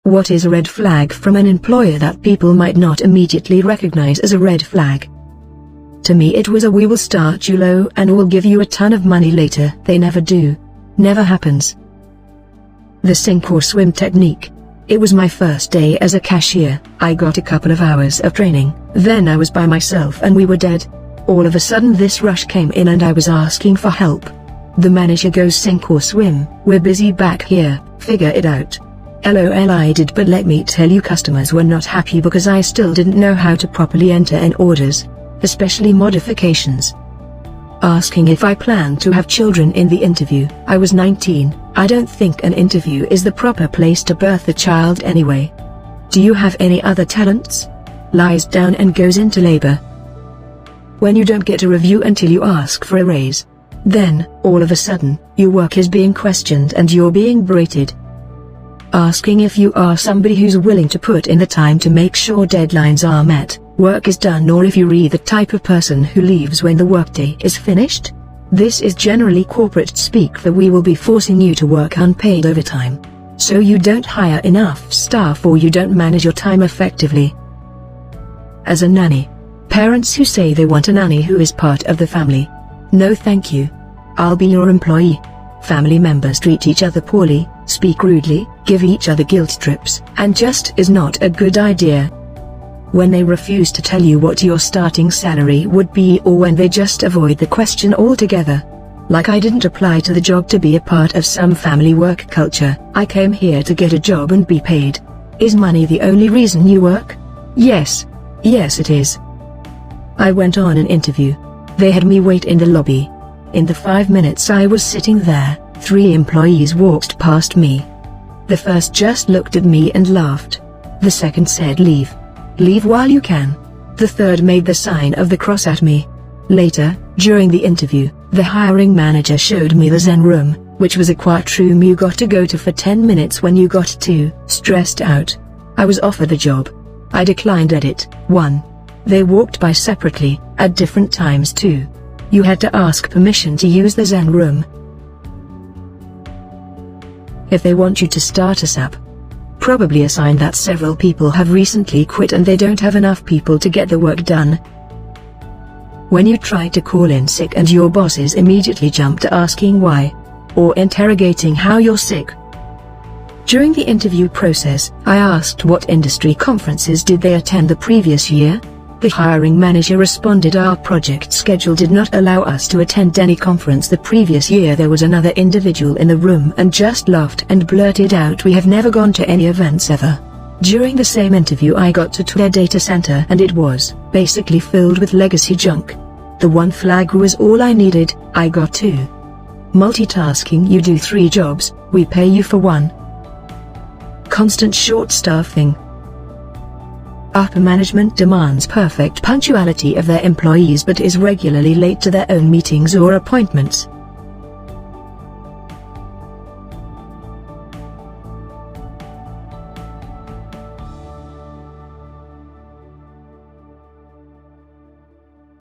What is a red flag from an employer that people might not immediately recognize as a red flag? To me it was a "we will start you low and we'll give you a ton of money later." They never do. Never happens. The sink or swim technique. It was my first day as a cashier. I got a couple of hours of training, then I was by myself and we were dead. All of a sudden this rush came in and I was asking for help. The manager goes, "Sink or swim, we're busy back here, figure it out." LOL, I did, but let me tell you, customers were not happy because I still didn't know how to properly enter in orders, especially modifications. Asking if I planned to have children in the interview. I was 19, I don't think an interview is the proper place to birth a child anyway. Do you have any other talents? Lies down and goes into labor. When you don't get a review until you ask for a raise. Then, all of a sudden, your work is being questioned and you're being berated. Asking if you are somebody who's willing to put in the time to make sure deadlines are met, work is done, or if you're the type of person who leaves when the workday is finished. This is generally corporate speak for "we will be forcing you to work unpaid overtime, so you don't hire enough staff or you don't manage your time effectively." As a nanny. Parents who say they want a nanny who is part of the family. No thank you. I'll be your employee. Family members treat each other poorly, speak rudely, give each other guilt trips, and just is not a good idea. When they refuse to tell you what your starting salary would be, or when they just avoid the question altogether. Like I didn't apply to the job to be a part of some family work culture. I came here to get a job and be paid. Is money the only reason you work? Yes. Yes it is. I went on an interview. They had me wait in the lobby. In the 5 minutes I was sitting there, 3 employees walked past me. The first just looked at me and laughed. The second said, "Leave. Leave while you can." The third made the sign of the cross at me. Later, during the interview, the hiring manager showed me the Zen room, which was a quiet room you got to go to for 10 minutes when you got too stressed out. I was offered the job. I declined at it. 1. They walked by separately, at different times. 2. You had to ask permission to use the Zen room. If they want you to start ASAP. Probably a sign that several people have recently quit and they don't have enough people to get the work done. When you try to call in sick and your bosses immediately jump to asking why, or interrogating how you're sick. During the interview process, I asked what industry conferences did they attend the previous year. The hiring manager responded, "Our project schedule did not allow us to attend any conference the previous year." There was another individual in the room and just laughed and blurted out, "We have never gone to any events ever." During the same interview I got to their data center and it was basically filled with legacy junk. The 1 flag was all I needed. I got 2. Multitasking. You do 3 jobs, we pay you for 1. Constant short staffing. Upper management demands perfect punctuality of their employees but is regularly late to their own meetings or appointments.